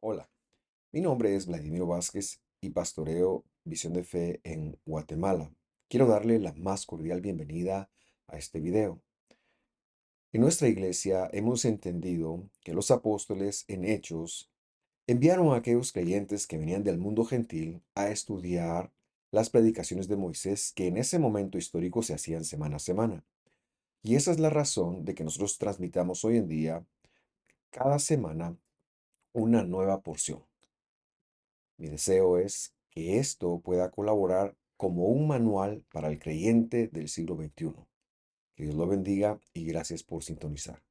Hola, mi nombre es Vladimir Vázquez y pastoreo Visión de Fe en Guatemala. Quiero darle la más cordial bienvenida a este video. En nuestra iglesia hemos entendido que los apóstoles en Hechos enviaron a aquellos creyentes que venían del mundo gentil a estudiar las predicaciones de Moisés que en ese momento histórico se hacían semana a semana. Y esa es la razón de que nosotros transmitamos hoy en día cada semana una nueva porción. Mi deseo es que esto pueda colaborar como un manual para el creyente del siglo XXI. Que Dios lo bendiga y gracias por sintonizar.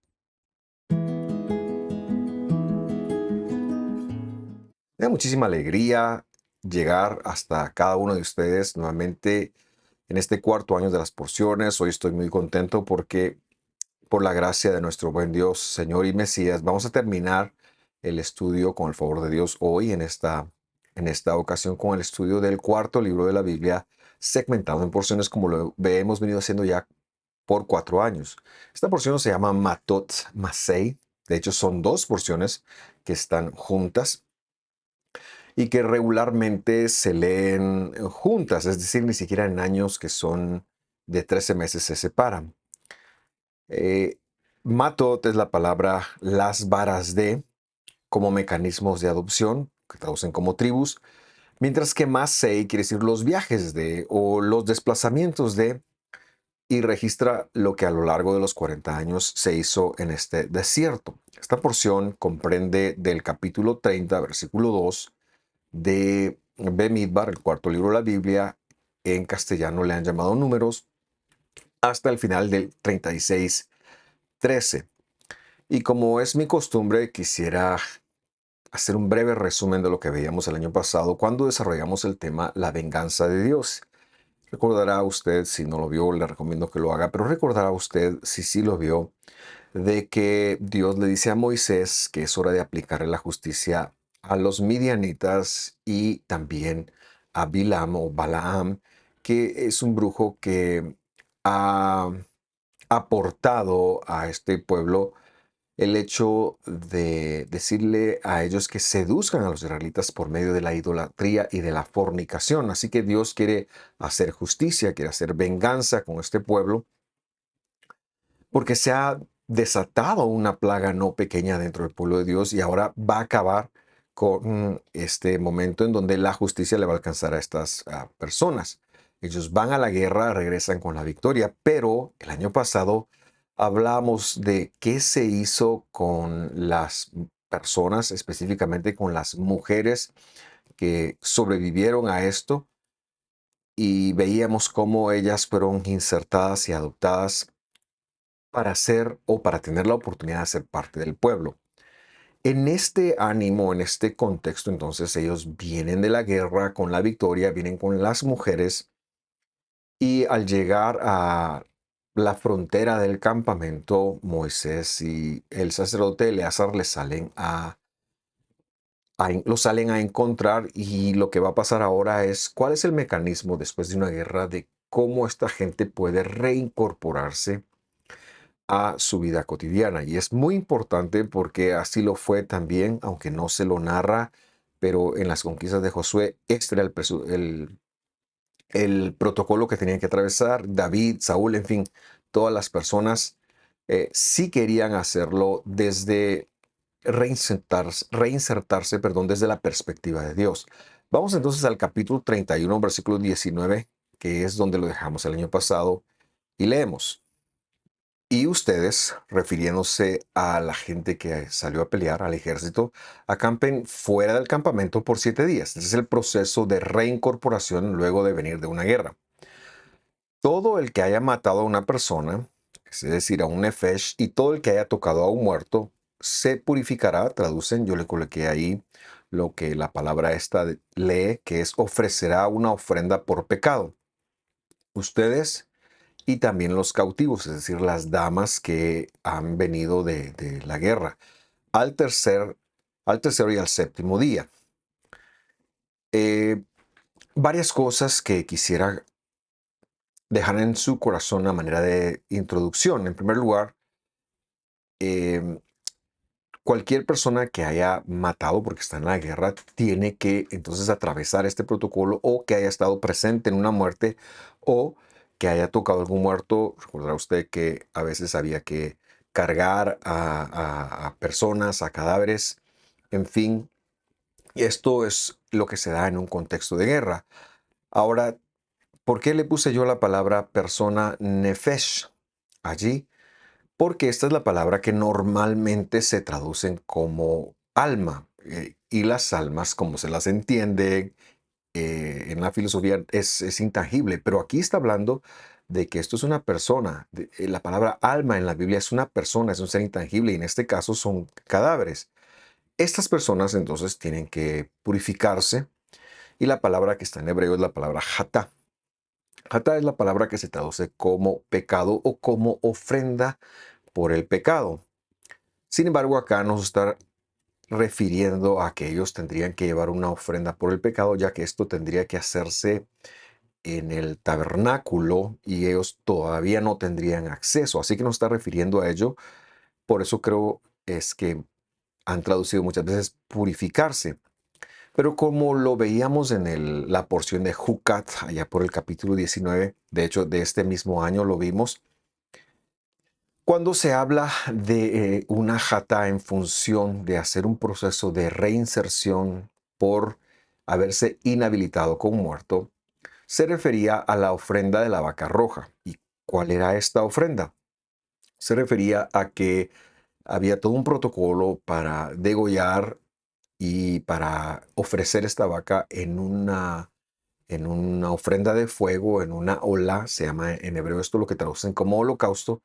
Me da muchísima alegría llegar hasta cada uno de ustedes nuevamente en este cuarto año de las porciones. Hoy estoy muy contento porque por la gracia de nuestro buen Dios, Señor y Mesías, vamos a terminar el estudio con el favor de Dios hoy en esta ocasión con el estudio del cuarto libro de la Biblia, segmentado en porciones como lo hemos venido haciendo ya por 4 años. Esta porción se llama Matot Masei. De hecho, son dos porciones que están juntas y que regularmente se leen juntas, es decir, ni siquiera en años que son de 13 meses se separan. Eh, Matot es la palabra las varas de, como mecanismos de adopción, que traducen como tribus, mientras que Masei quiere decir los viajes de o los desplazamientos de, y registra lo que a lo largo de los 40 años se hizo en este desierto. Esta porción comprende del capítulo 30, versículo 2 de Bemidbar, el cuarto libro de la Biblia. En castellano le han llamado Números, hasta el final del 36:13. Y como es mi costumbre, quisiera hacer un breve resumen de lo que veíamos el año pasado cuando desarrollamos el tema La venganza de Dios. Recordará usted, si no lo vio, le recomiendo que lo haga, pero recordará usted, si sí lo vio, de que Dios le dice a Moisés que es hora de aplicarle la justicia a los midianitas y también a Bilam o Balaam, que es un brujo que ha aportado a este pueblo el hecho de decirle a ellos que seduzcan a los israelitas por medio de la idolatría y de la fornicación. Así que Dios quiere hacer justicia, quiere hacer venganza con este pueblo, porque se ha desatado una plaga no pequeña dentro del pueblo de Dios y ahora va a acabar con este momento en donde la justicia le va a alcanzar a estas personas. Ellos van a la guerra, regresan con la victoria, pero el año pasado hablamos de qué se hizo con las personas, específicamente con las mujeres que sobrevivieron a esto, y veíamos cómo ellas fueron insertadas y adoptadas para ser o para tener la oportunidad de ser parte del pueblo. En este ánimo, en este contexto, entonces ellos vienen de la guerra con la victoria, vienen con las mujeres, y al llegar a la frontera del campamento, Moisés y el sacerdote Eleazar les salen los salen a encontrar, y lo que va a pasar ahora es cuál es el mecanismo después de una guerra de cómo esta gente puede reincorporarse a su vida cotidiana. Y es muy importante porque así lo fue también, aunque no se lo narra, pero en las conquistas de Josué, este era el protocolo que tenían que atravesar. David, Saúl, en fin, todas las personas sí querían hacerlo desde reinsertarse, perdón, desde la perspectiva de Dios. Vamos entonces al capítulo 31, versículo 19, que es donde lo dejamos el año pasado, y leemos. Y ustedes, refiriéndose a la gente que salió a pelear, al ejército, acampen fuera del campamento por 7 días. Ese es el proceso de reincorporación luego de venir de una guerra. Todo el que haya matado a una persona, es decir, a un nefesh, y todo el que haya tocado a un muerto, se purificará. Traducen, yo le coloqué ahí lo que la palabra esta lee, que es ofrecerá una ofrenda por pecado. Ustedes y también los cautivos, es decir, las damas que han venido de la guerra, al tercer, al tercero y al séptimo día. Eh, Varias cosas que quisiera dejar en su corazón a manera de introducción. En primer lugar, eh, cualquier persona que haya matado porque está en la guerra tiene que entonces atravesar este protocolo, o que haya estado presente en una muerte, o que haya tocado algún muerto. Recordará usted que a veces había que cargar a personas, a cadáveres, en fin. Y esto es lo que se da en un contexto de guerra. Ahora, ¿por qué le puse yo la palabra persona nefesh allí? Porque esta es la palabra que normalmente se traducen como alma. Y las almas, como se las entiende en la filosofía, es intangible. Pero aquí está hablando de que esto es una persona. La palabra alma en la Biblia es una persona, es un ser intangible, y en este caso son cadáveres. Estas personas entonces tienen que purificarse, y la palabra que está en hebreo es la palabra hatá. Hatá es la palabra que se traduce como pecado o como ofrenda por el pecado. Sin embargo, acá nos está refiriendo a que ellos tendrían que llevar una ofrenda por el pecado, ya que esto tendría que hacerse en el tabernáculo y ellos todavía no tendrían acceso. Así que nos está refiriendo a ello. Por eso creo es que han traducido muchas veces purificarse. Pero como lo veíamos en la porción de Jucat, allá por el capítulo 19, de hecho de este mismo año lo vimos, cuando se habla de una jata en función de hacer un proceso de reinserción por haberse inhabilitado con muerto, se refería a la ofrenda de la vaca roja. ¿Y cuál era esta ofrenda? Se refería a que había todo un protocolo para degollar y para ofrecer esta vaca en una ofrenda de fuego, en una ola, se llama en hebreo esto lo que traducen como holocausto.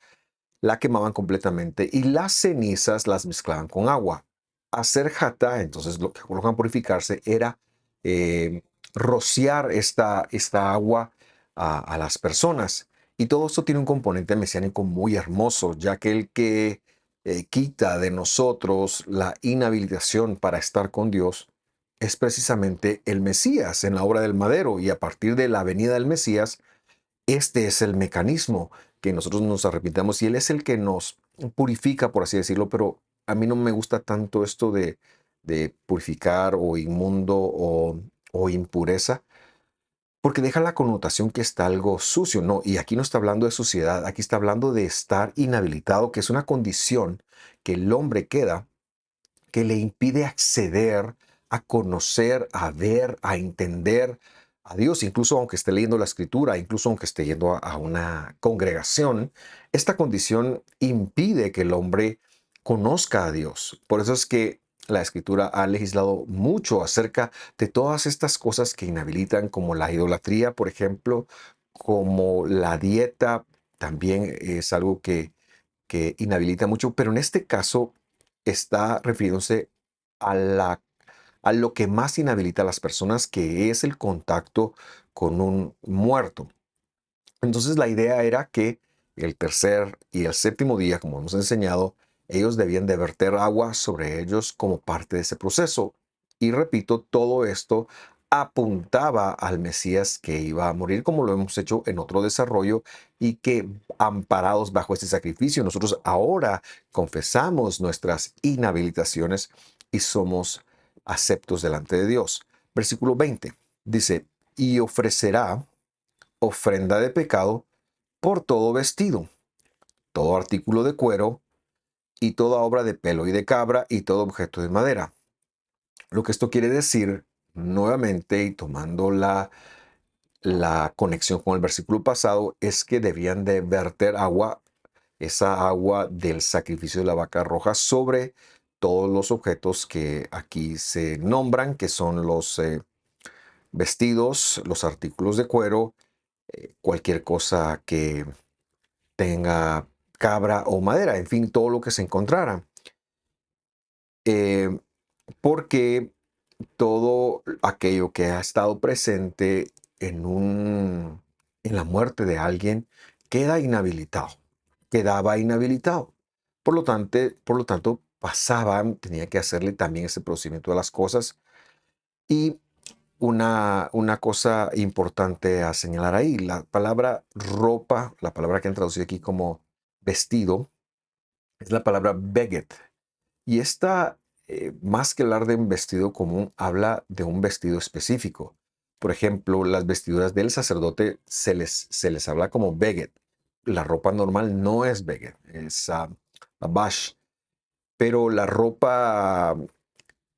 La quemaban completamente y las cenizas las mezclaban con agua. Hacer jata, entonces lo que colocan purificarse, era eh, rociar esta agua a las personas. Y todo esto tiene un componente mesiánico muy hermoso, ya que el que quita de nosotros la inhabilitación para estar con Dios es precisamente el Mesías en la obra del madero. Y a partir de la venida del Mesías, este es el mecanismo, que nosotros nos arrepintamos, y Él es el que nos purifica, por así decirlo. Pero a mí no me gusta tanto esto de purificar o inmundo o impureza, porque deja la connotación que está algo sucio. No, y aquí no está hablando de suciedad, aquí está hablando de estar inhabilitado, que es una condición que el hombre queda, que le impide acceder a conocer, a ver, a entender a Dios, incluso aunque esté leyendo la escritura, incluso aunque esté yendo a una congregación. Esta condición impide que el hombre conozca a Dios. Por eso es que la escritura ha legislado mucho acerca de todas estas cosas que inhabilitan, como la idolatría, por ejemplo, como la dieta. También es algo que inhabilita mucho, pero en este caso está refiriéndose a, a lo que más inhabilita a las personas, que es el contacto con un muerto. Entonces la idea era que el tercer y el séptimo día, como hemos enseñado, ellos debían de verter agua sobre ellos como parte de ese proceso. Y repito, todo esto apuntaba al Mesías que iba a morir, como lo hemos hecho en otro desarrollo, y que amparados bajo este sacrificio, nosotros ahora confesamos nuestras inhabilitaciones y somos aceptos delante de Dios. Versículo 20 dice: y ofrecerá ofrenda de pecado por todo vestido, todo artículo de cuero, y toda obra de pelo y de cabra, y todo objeto de madera. Lo que esto quiere decir, nuevamente, y tomando la conexión con el versículo pasado, es que debían de verter agua, esa agua del sacrificio de la vaca roja, sobre todos los objetos que aquí se nombran, que son los vestidos, los artículos de cuero, cualquier cosa que tenga cabra o madera, en fin, todo lo que se encontrara. Eh, Porque todo aquello que ha estado presente en la muerte de alguien queda inhabilitado, quedaba inhabilitado. Por lo tanto, pasaban, tenía que hacerle también ese procedimiento de las cosas. Y una cosa importante a señalar ahí, la palabra ropa, la palabra que han traducido aquí como vestido, es la palabra beget. Y esta, más que hablar de un vestido común, habla de un vestido específico. Por ejemplo, las vestiduras del sacerdote se les habla como beged. La ropa normal no es beged, es abash. Pero la ropa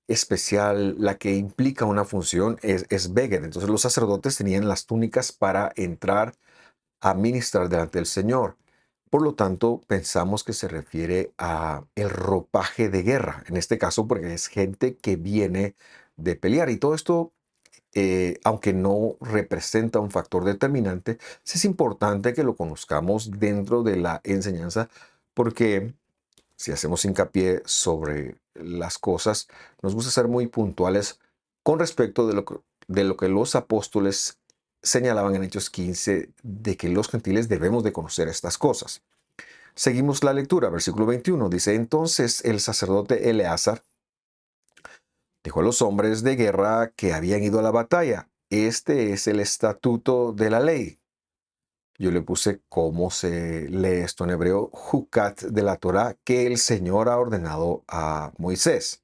especial, la que implica una función, es beged. Entonces los sacerdotes tenían las túnicas para entrar a ministrar delante del Señor. Por lo tanto, pensamos que se refiere a el ropaje de guerra, en este caso porque es gente que viene de pelear. Y todo esto, aunque no representa un factor determinante, sí es importante que lo conozcamos dentro de la enseñanza, porque si hacemos hincapié sobre las cosas, nos gusta ser muy puntuales con respecto de lo que los apóstoles señalaban en Hechos 15, de que los gentiles debemos de conocer estas cosas. Seguimos la lectura, versículo 21, dice, entonces el sacerdote Eleazar dijo a los hombres de guerra que habían ido a la batalla, este es el estatuto de la ley. Yo le puse cómo se lee esto en hebreo, Jucat de la Torah, que el Señor ha ordenado a Moisés.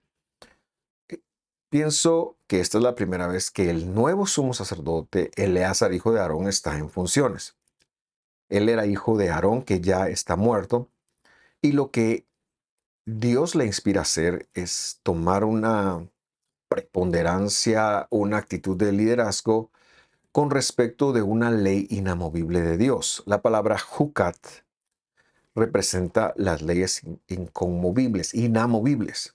Pienso que esta es la primera vez que el nuevo sumo sacerdote, Eleazar, hijo de Aarón, está en funciones. Él era hijo de Aarón, que ya está muerto, y lo que Dios le inspira a hacer es tomar una preponderancia, una actitud de liderazgo con respecto de una ley inamovible de Dios. La palabra Jucat representa las leyes inconmovibles, inamovibles.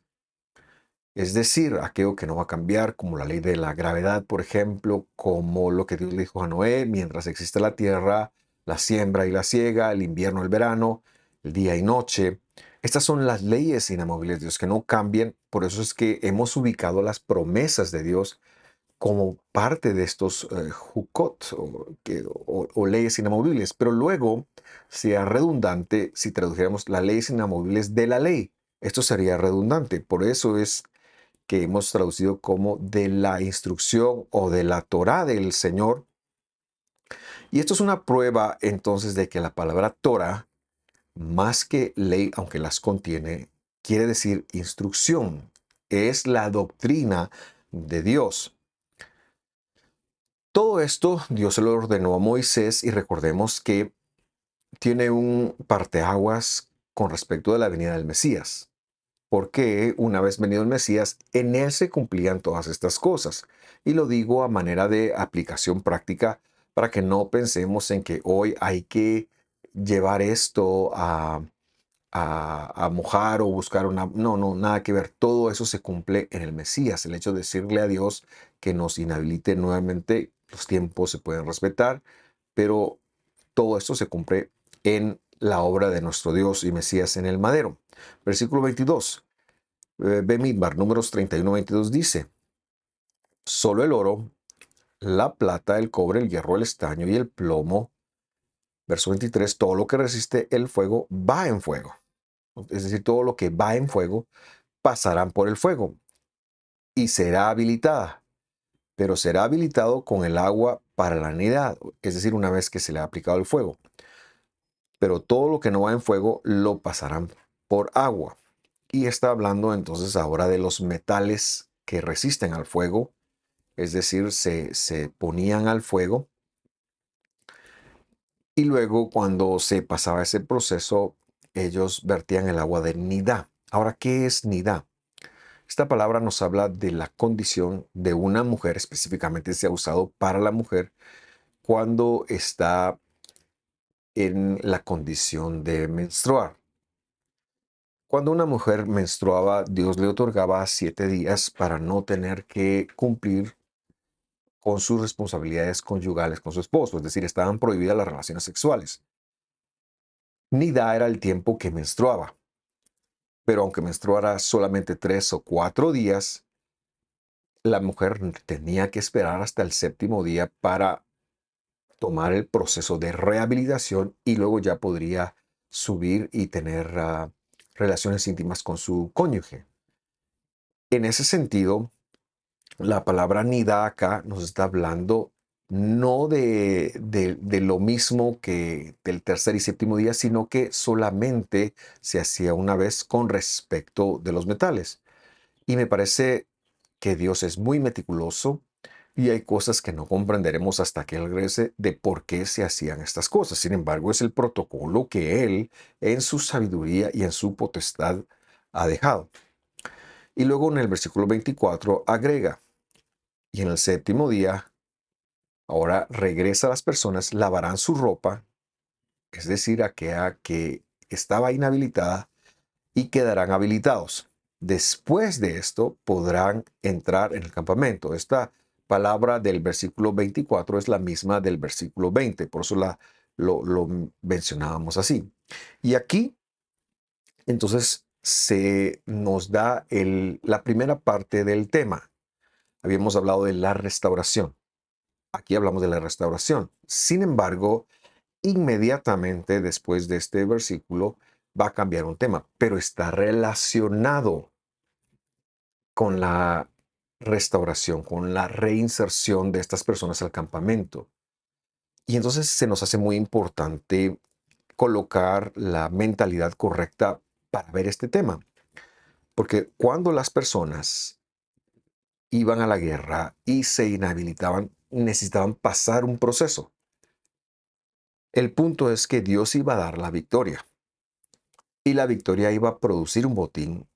Es decir, aquello que no va a cambiar, como la ley de la gravedad, por ejemplo, como lo que Dios le dijo a Noé, mientras existe la tierra, la siembra y la siega, el invierno, el verano, el día y noche. Estas son las leyes inamovibles de Dios que no cambian. Por eso es que hemos ubicado las promesas de Dios como parte de estos jukot o leyes inamovibles. Pero luego sería redundante si tradujéramos las leyes inamovibles de la ley. Esto sería redundante. Por eso es que hemos traducido como de la instrucción o de la Torá del Señor. Y esto es una prueba entonces de que la palabra Torah, más que ley, aunque las contiene, quiere decir instrucción. Es la doctrina de Dios. Todo esto Dios se lo ordenó a Moisés y recordemos que tiene un parteaguas con respecto de la venida del Mesías. Porque una vez venido el Mesías, en él se cumplían todas estas cosas. Y lo digo a manera de aplicación práctica para que no pensemos en que hoy hay que llevar esto a mojar o buscar una... No, no, nada que ver. Todo eso se cumple en el Mesías. El hecho de decirle a Dios que nos inhabilite nuevamente, los tiempos se pueden respetar, pero todo esto se cumple en la obra de nuestro Dios y Mesías en el madero. Versículo 22. Bemidbar, números 31-22 dice, solo el oro, la plata, el cobre, el hierro, el estaño y el plomo. Verso 23, todo lo que resiste el fuego va en fuego. Es decir, todo lo que va en fuego pasarán por el fuego y será habilitada, pero será habilitado con el agua para la nidad, es decir, una vez que se le ha aplicado el fuego. Pero todo lo que no va en fuego lo pasarán por agua. Y está hablando entonces ahora de los metales que resisten al fuego, es decir, se ponían al fuego y luego cuando se pasaba ese proceso, ellos vertían el agua de nidá. Ahora, ¿qué es nidá? Esta palabra nos habla de la condición de una mujer, específicamente se ha usado para la mujer cuando está en la condición de menstruar. Cuando una mujer menstruaba, Dios le otorgaba 7 días para no tener que cumplir con sus responsabilidades conyugales con su esposo, es decir, estaban prohibidas las relaciones sexuales. Nida era el tiempo que menstruaba, pero aunque menstruara solamente 3 o 4 días, la mujer tenía que esperar hasta el séptimo día para tomar el proceso de rehabilitación y luego ya podría subir y tener relaciones íntimas con su cónyuge. En ese sentido, la palabra nida acá nos está hablando no de lo mismo que del tercer y séptimo día, sino que solamente se hacía una vez con respecto de los metales. Y me parece que Dios es muy meticuloso y hay cosas que no comprenderemos hasta que Él regrese de por qué se hacían estas cosas. Sin embargo, es el protocolo que Él, en su sabiduría y en su potestad, ha dejado. Y luego en el versículo 24 agrega, y en el séptimo día, ahora regresa a las personas, lavarán su ropa, es decir, aquella que estaba inhabilitada, y quedarán habilitados. Después de esto podrán entrar en el campamento. Esta palabra del versículo 24 es la misma del versículo 20, por eso lo mencionábamos así. Y aquí entonces se nos da la primera parte del tema. Habíamos hablado de la restauración. Aquí hablamos de la restauración. Sin embargo, inmediatamente después de este versículo va a cambiar un tema, pero está relacionado con la restauración, con la reinserción de estas personas al campamento. Y entonces se nos hace muy importante colocar la mentalidad correcta para ver este tema, porque cuando las personas iban a la guerra y se inhabilitaban, necesitaban pasar un proceso. El punto es que Dios iba a dar la victoria y la victoria iba a producir un botín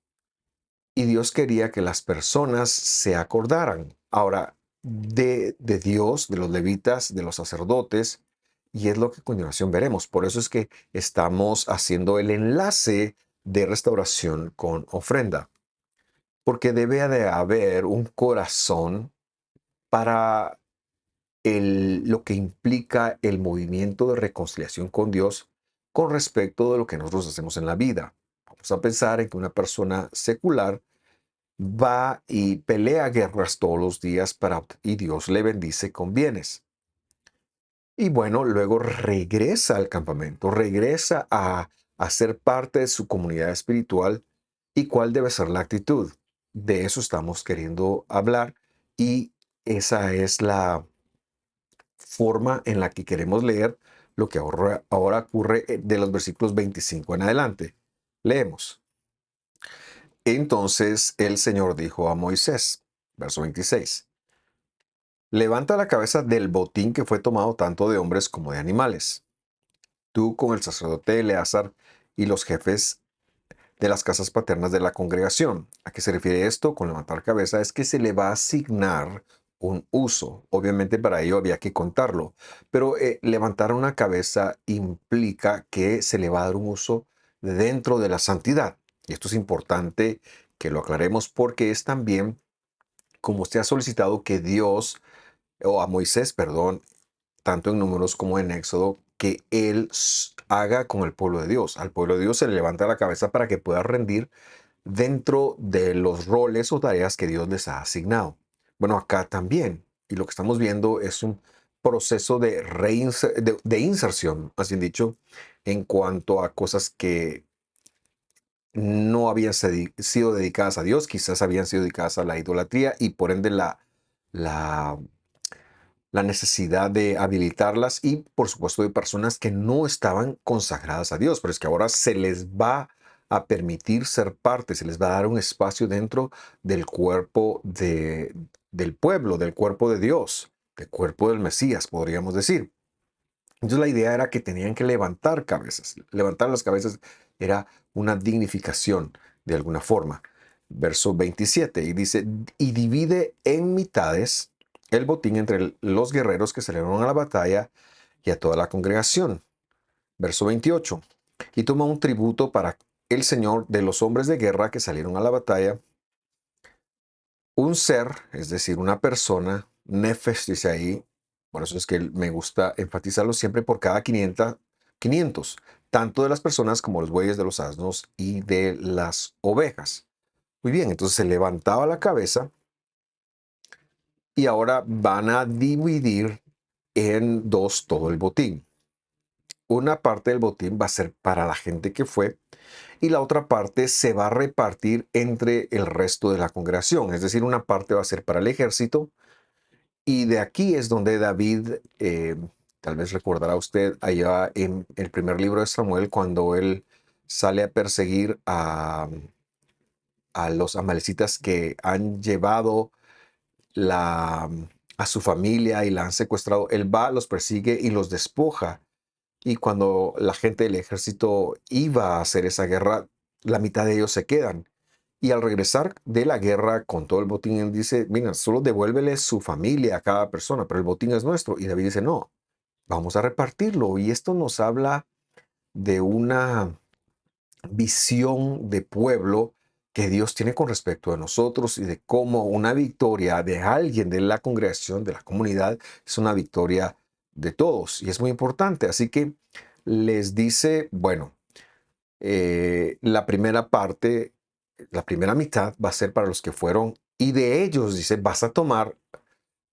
y Dios quería que las personas se acordaran ahora de Dios, de los levitas, de los sacerdotes, y es lo que a continuación veremos. Por eso es que estamos haciendo el enlace de restauración con ofrenda, porque debe de haber un corazón para lo que implica el movimiento de reconciliación con Dios con respecto de lo que nosotros hacemos en la vida. Vamos a pensar en que una persona secular va y pelea guerras todos los días y Dios le bendice con bienes. Y bueno, luego regresa al campamento, regresa a ser parte de su comunidad espiritual. ¿Y cuál debe ser la actitud? De eso estamos queriendo hablar y esa es la forma en la que queremos leer lo que ahora ocurre de los versículos 25 en adelante. Leemos. Entonces el Señor dijo a Moisés, verso 26, levanta la cabeza del botín que fue tomado tanto de hombres como de animales. Tú con el sacerdote Eleazar y los jefes de las casas paternas de la congregación. ¿A qué se refiere esto? Con levantar cabeza es que se le va a asignar un uso. Obviamente para ello había que contarlo, pero levantar una cabeza implica que se le va a dar un uso dentro de la santidad. Y esto es importante que lo aclaremos porque es también como se ha solicitado que Dios, o a Moisés, perdón, tanto en Números como en Éxodo, que él haga con el pueblo de Dios. Al pueblo de Dios se le levanta la cabeza para que pueda rendir dentro de los roles o tareas que Dios les ha asignado. Bueno, acá también. Y lo que estamos viendo es un proceso de inserción, más bien dicho, en cuanto a cosas que no habían sido dedicadas a Dios, quizás habían sido dedicadas a la idolatría y por ende la la necesidad de habilitarlas y, por supuesto, de personas que no estaban consagradas a Dios, pero es que ahora se les va a permitir ser parte, se les va a dar un espacio dentro del cuerpo del pueblo, del cuerpo de Dios, del cuerpo del Mesías, podríamos decir. Entonces la idea era que tenían que levantar cabezas. Levantar las cabezas era una dignificación de alguna forma. Verso 27 y dice, y divide en mitades el botín entre los guerreros que salieron a la batalla y a toda la congregación. Verso 28. Y toma un tributo para el Señor de los hombres de guerra que salieron a la batalla. Un ser, es decir, una persona, nefesh dice ahí, por eso es que me gusta enfatizarlo siempre por cada 500, tanto de las personas como los bueyes, de los asnos y de las ovejas. Muy bien, entonces se levantaba la cabeza y ahora van a dividir en dos todo el botín. Una parte del botín va a ser para la gente que fue y la otra parte se va a repartir entre el resto de la congregación. Es decir, una parte va a ser para el ejército Y de aquí es donde David, tal vez recordará usted, allá en el primer libro de Samuel, cuando él sale a perseguir a los amalecitas que han llevado la, a su familia y la han secuestrado. Él va, los persigue y los despoja. Y cuando la gente del ejército iba a hacer esa guerra, la mitad de ellos se quedan. Y al regresar de la guerra con todo el botín, él dice, mira, solo devuélvele su familia a cada persona, pero el botín es nuestro. Y David dice, no, vamos a repartirlo. Y esto nos habla de una visión de pueblo que Dios tiene con respecto a nosotros y de cómo una victoria de alguien de la congregación, de la comunidad, es una victoria de todos. Y es muy importante. Así que les dice, bueno, la primera parte, la primera mitad va a ser para los que fueron, y de ellos, dice, vas a tomar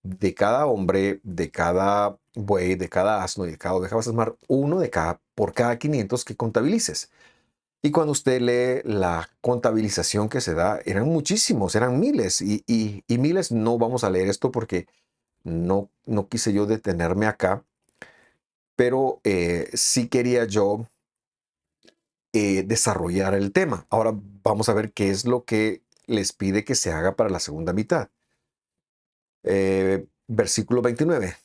de cada hombre, de cada buey, de cada asno y de cada oveja, vas a tomar uno de cada, por cada 500 que contabilices. Y cuando usted lee la contabilización que se da, eran muchísimos, eran miles, y miles. No vamos a leer esto porque no quise yo detenerme acá, pero sí quería yo desarrollar el tema. Ahora vamos a ver qué es lo que les pide que se haga para la segunda mitad. Versículo 29.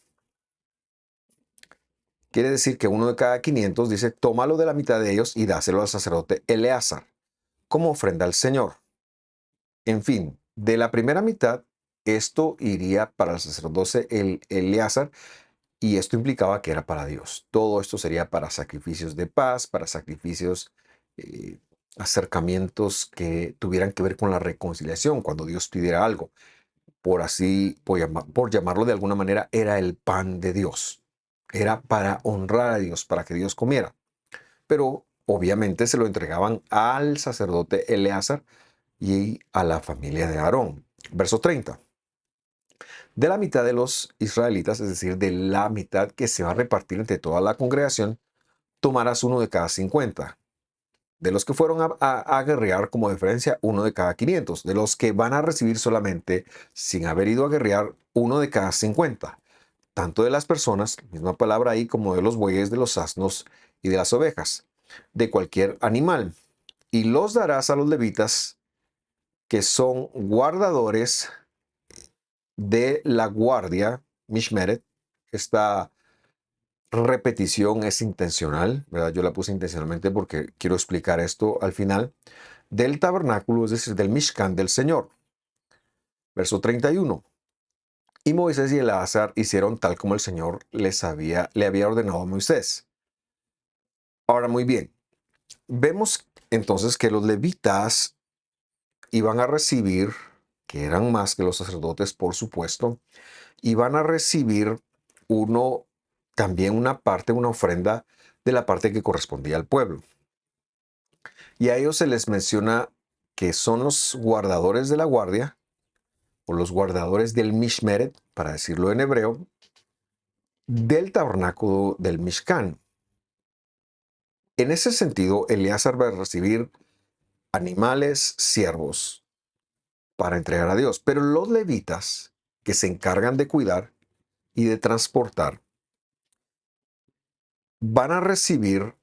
Quiere decir que uno de cada 500 dice, tómalo de la mitad de ellos y dáselo al sacerdote Eleazar como ofrenda al Señor. En fin, de la primera mitad, esto iría para el sacerdote Eleazar, y esto implicaba que era para Dios. Todo esto sería para sacrificios de paz, para sacrificios, eh, acercamientos que tuvieran que ver con la reconciliación, cuando Dios pidiera algo. Por así, por llamarlo de alguna manera, era el pan de Dios. Era para honrar a Dios, para que Dios comiera. Pero obviamente se lo entregaban al sacerdote Eleazar y a la familia de Aarón. Verso 30. De la mitad de los israelitas, es decir, de la mitad que se va a repartir entre toda la congregación, tomarás uno de cada 50. De los que fueron a guerrear como diferencia, uno de cada 500. De los que van a recibir solamente, sin haber ido a guerrear, uno de cada 50. Tanto de las personas, misma palabra ahí, como de los bueyes, de los asnos y de las ovejas, de cualquier animal. Y los darás a los levitas, que son guardadores de la guardia, Mishmeret. Esta repetición es intencional, ¿verdad? Yo la puse intencionalmente porque quiero explicar esto al final. Del tabernáculo, es decir, del Mishkan del Señor. Verso 31. Y Moisés y Eleazar hicieron tal como el Señor le había ordenado a Moisés. Ahora, muy bien, vemos entonces que los levitas iban a recibir, que eran más que los sacerdotes, por supuesto, y van a recibir uno, también una parte, una ofrenda de la parte que correspondía al pueblo. Y a ellos se les menciona que son los guardadores de la guardia, o los guardadores del Mishmeret, para decirlo en hebreo, del tabernáculo del Mishkan. En ese sentido, Eleazar va a recibir animales, siervos, para entregar a Dios. Pero los levitas, que se encargan de cuidar y de transportar, van a recibir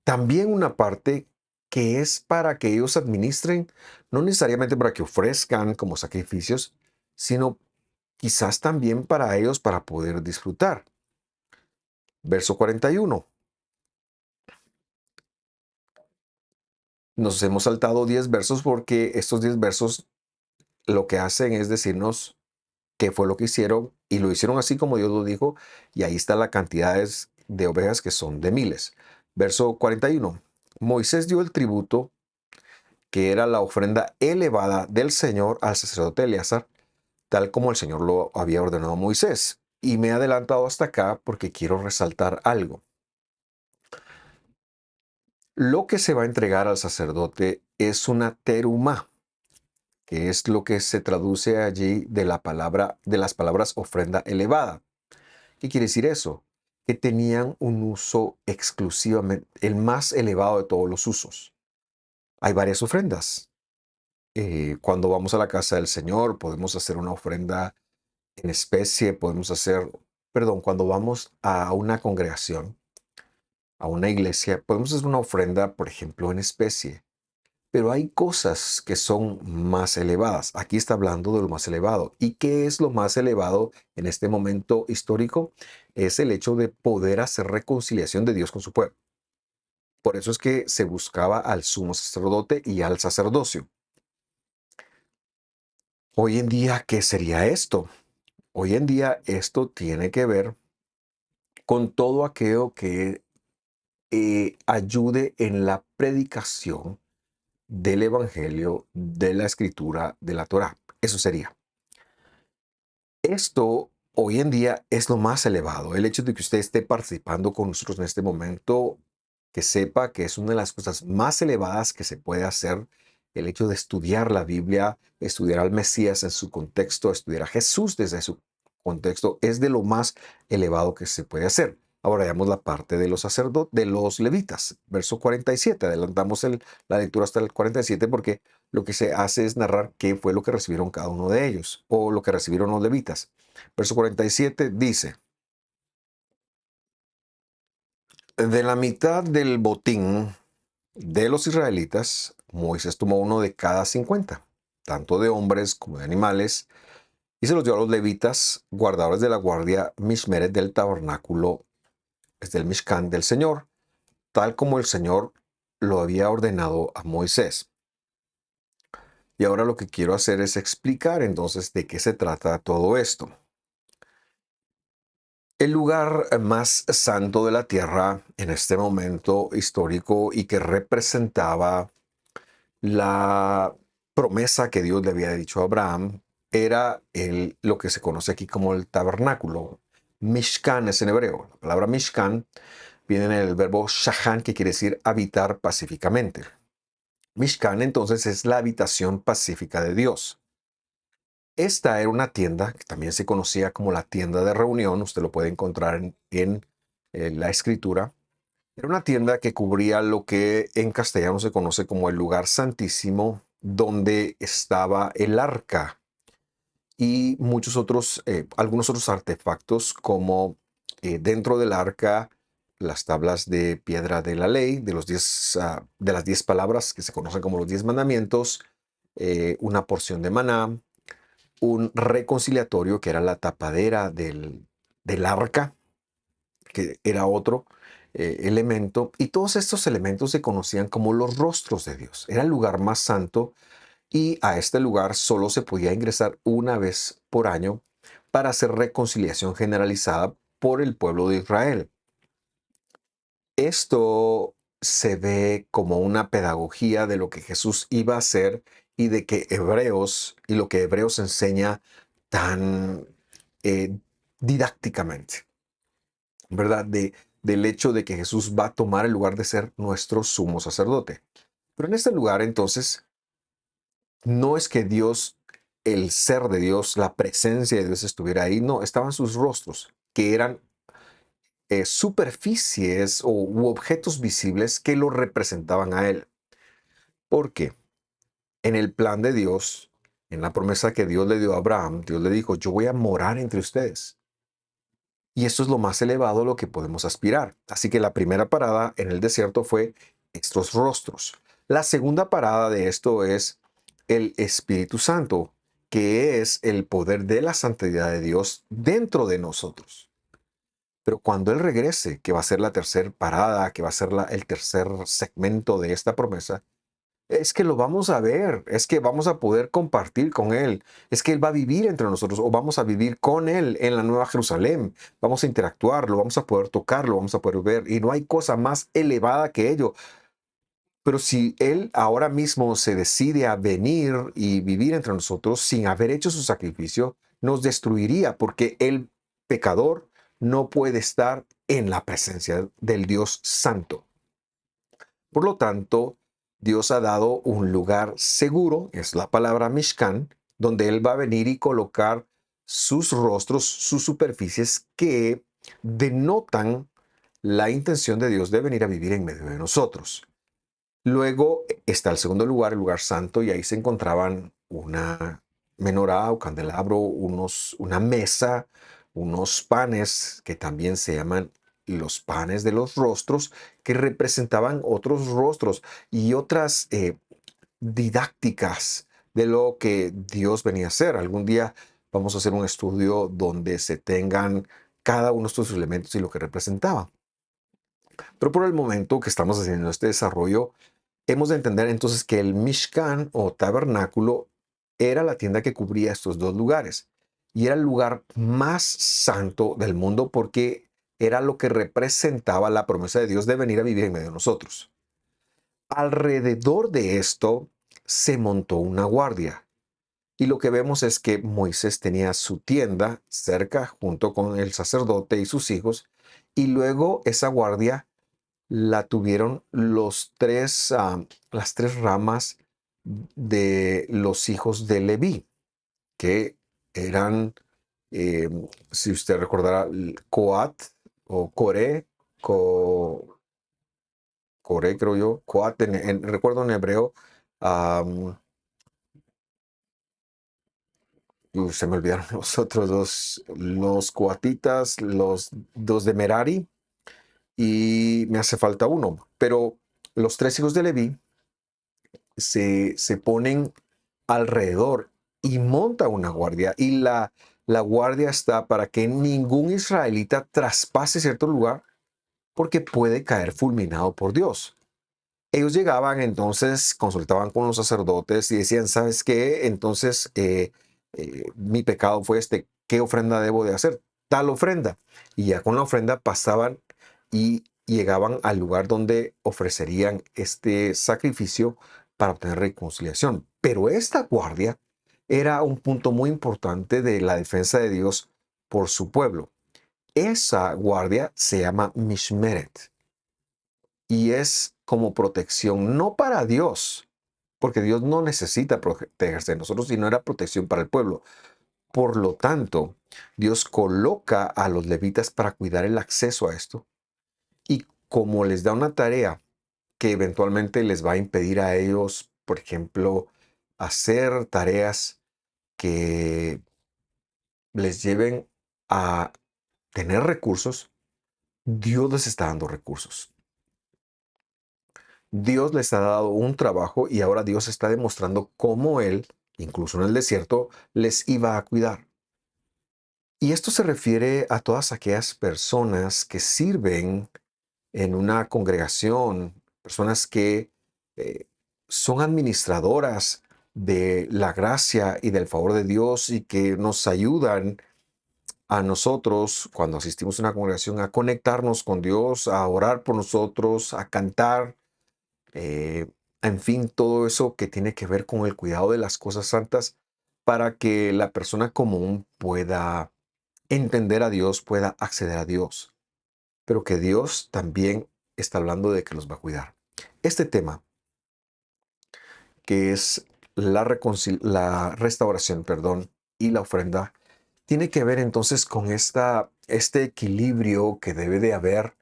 también una parte que es para que ellos administren, no necesariamente para que ofrezcan como sacrificios, sino quizás también para ellos para poder disfrutar. Verso 41. Nos hemos saltado 10 versos porque estos 10 versos lo que hacen es decirnos qué fue lo que hicieron, y lo hicieron así como Dios lo dijo, y ahí está la cantidades de ovejas, que son de miles. Verso 41. Moisés dio el tributo, que era la ofrenda elevada del Señor, al sacerdote Eleazar, tal como el Señor lo había ordenado a Moisés. Y me he adelantado hasta acá porque quiero resaltar algo. Lo que se va a entregar al sacerdote es una terumá, que es lo que se traduce allí de la palabra, de las palabras ofrenda elevada. ¿Qué quiere decir eso? Que tenían un uso exclusivamente, el más elevado de todos los usos. Hay varias ofrendas. Cuando vamos a la casa del Señor, podemos hacer una ofrenda en especie, podemos hacer, perdón, cuando vamos a una congregación, a una iglesia, podemos hacer una ofrenda, por ejemplo, en especie. Pero hay cosas que son más elevadas. Aquí está hablando de lo más elevado. ¿Y qué es lo más elevado en este momento histórico? Es el hecho de poder hacer reconciliación de Dios con su pueblo. Por eso es que se buscaba al sumo sacerdote y al sacerdocio. Hoy en día, ¿qué sería esto? Hoy en día esto tiene que ver con todo aquello que ayude en la predicación del Evangelio, de la Escritura, de la Torá. Eso sería. Esto hoy en día es lo más elevado. El hecho de que usted esté participando con nosotros en este momento, que sepa que es una de las cosas más elevadas que se puede hacer, el hecho de estudiar la Biblia, estudiar al Mesías en su contexto, estudiar a Jesús desde su contexto, es de lo más elevado que se puede hacer. Ahora veamos la parte de los sacerdotes, de los levitas, verso 47. Adelantamos la lectura hasta el 47 porque lo que se hace es narrar qué fue lo que recibieron cada uno de ellos o lo que recibieron los levitas. Verso 47 dice, de la mitad del botín de los israelitas, Moisés tomó uno de cada 50, tanto de hombres como de animales, y se los dio a los levitas, guardadores de la guardia Mishmeret del tabernáculo, es del Mishkan del Señor, tal como el Señor lo había ordenado a Moisés. Y ahora lo que quiero hacer es explicar entonces de qué se trata todo esto. El lugar más santo de la tierra en este momento histórico y que representaba la promesa que Dios le había dicho a Abraham era lo que se conoce aquí como el tabernáculo. Mishkan es en hebreo. La palabra Mishkan viene en el verbo shahan, que quiere decir habitar pacíficamente. Mishkan entonces es la habitación pacífica de Dios. Esta era una tienda que también se conocía como la tienda de reunión. Usted lo puede encontrar en la escritura. Era una tienda que cubría lo que en castellano se conoce como el lugar santísimo, donde estaba el arca y muchos otros, algunos otros artefactos como dentro del arca las tablas de piedra de la ley, de de las 10 palabras que se conocen como los 10 mandamientos, una porción de maná, un reconciliatorio que era la tapadera del arca, que era otro elemento, y todos estos elementos se conocían como los rostros de Dios. Era el lugar más santo y a este lugar solo se podía ingresar una vez por año para hacer reconciliación generalizada por el pueblo de Israel. Esto se ve como una pedagogía de lo que Jesús iba a hacer y de que Hebreos y lo que Hebreos enseña tan eh, didácticamente, ¿verdad? Del hecho de que Jesús va a tomar el lugar de ser nuestro sumo sacerdote. Pero en este lugar, entonces, no es que Dios, el ser de Dios, la presencia de Dios estuviera ahí, no, estaban sus rostros, que eran superficies u objetos visibles que lo representaban a Él. Porque en el plan de Dios, en la promesa que Dios le dio a Abraham, Dios le dijo, yo voy a morar entre ustedes. Y esto es lo más elevado a lo que podemos aspirar. Así que la primera parada en el desierto fue estos rostros. La segunda parada de esto es el Espíritu Santo, que es el poder de la santidad de Dios dentro de nosotros. Pero cuando Él regrese, que va a ser la tercera parada, que va a ser el tercer segmento de esta promesa, es que lo vamos a ver, es que vamos a poder compartir con Él, es que Él va a vivir entre nosotros o vamos a vivir con Él en la Nueva Jerusalén, vamos a interactuar, lo vamos a poder tocar, lo vamos a poder ver y no hay cosa más elevada que ello. Pero si Él ahora mismo se decide a venir y vivir entre nosotros sin haber hecho su sacrificio, nos destruiría porque el pecador no puede estar en la presencia del Dios Santo. Por lo tanto, Dios ha dado un lugar seguro, es la palabra Mishkan, donde Él va a venir y colocar sus rostros, sus superficies que denotan la intención de Dios de venir a vivir en medio de nosotros. Luego está el segundo lugar, el lugar santo, y ahí se encontraban una, menorá o candelabro, una mesa, unos panes que también se llaman los panes de los rostros, que representaban otros rostros y otras didácticas de lo que Dios venía a hacer. Algún día vamos a hacer un estudio donde se tengan cada uno de estos elementos y lo que representaban. Pero por el momento que estamos haciendo este desarrollo, hemos de entender entonces que el Mishkan o tabernáculo era la tienda que cubría estos dos lugares y era el lugar más santo del mundo porque era lo que representaba la promesa de Dios de venir a vivir en medio de nosotros. Alrededor de esto se montó una guardia y lo que vemos es que Moisés tenía su tienda cerca junto con el sacerdote y sus hijos y luego esa guardia la tuvieron las tres ramas de los hijos de Leví, que eran, eh, si usted recordará, Coat o Coré, creo yo, Coat, recuerdo en hebreo, am, se me olvidaron los otros dos, los coatitas, los dos de Merari, y me hace falta uno, pero los tres hijos de Leví se ponen alrededor y monta una guardia y la guardia está para que ningún israelita traspase cierto lugar porque puede caer fulminado por Dios. Ellos llegaban entonces, consultaban con los sacerdotes y decían, ¿sabes qué? Entonces mi pecado fue este, ¿qué ofrenda debo de hacer? Tal ofrenda. Y ya con la ofrenda pasaban y llegaban al lugar donde ofrecerían este sacrificio para obtener reconciliación. Pero esta guardia era un punto muy importante de la defensa de Dios por su pueblo. Esa guardia se llama Mishmeret y es como protección, no para Dios, porque Dios no necesita protegerse de nosotros, sino era protección para el pueblo. Por lo tanto, Dios coloca a los levitas para cuidar el acceso a esto y como les da una tarea que eventualmente les va a impedir a ellos, por ejemplo, hacer tareas que les lleven a tener recursos, Dios les está dando recursos. Dios les ha dado un trabajo y ahora Dios está demostrando cómo Él, incluso en el desierto, les iba a cuidar. Y esto se refiere a todas aquellas personas que sirven en una congregación, personas que eh, son administradoras de la gracia y del favor de Dios y que nos ayudan a nosotros cuando asistimos a una congregación a conectarnos con Dios, a orar por nosotros, a cantar, eh, en fin, todo eso que tiene que ver con el cuidado de las cosas santas para que la persona común pueda entender a Dios, pueda acceder a Dios, pero que Dios también está hablando de que los va a cuidar. Este tema, que es la restauración, perdón, y la ofrenda, tiene que ver entonces con este equilibrio que debe de haber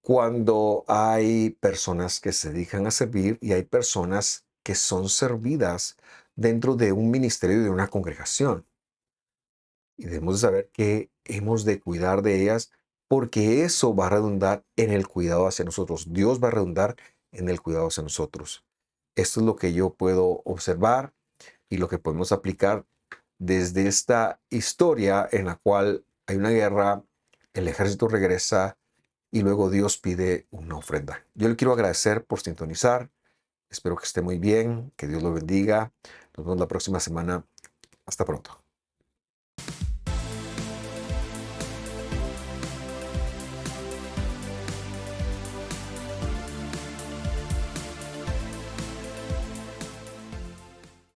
cuando hay personas que se dedican a servir y hay personas que son servidas dentro de un ministerio de una congregación. Y debemos de saber que hemos de cuidar de ellas porque eso va a redundar en el cuidado hacia nosotros. Dios va a redundar en el cuidado hacia nosotros. Esto es lo que yo puedo observar y lo que podemos aplicar desde esta historia en la cual hay una guerra, el ejército regresa y luego Dios pide una ofrenda. Yo le quiero agradecer por sintonizar. Espero que esté muy bien, que Dios lo bendiga. Nos vemos la próxima semana. Hasta pronto.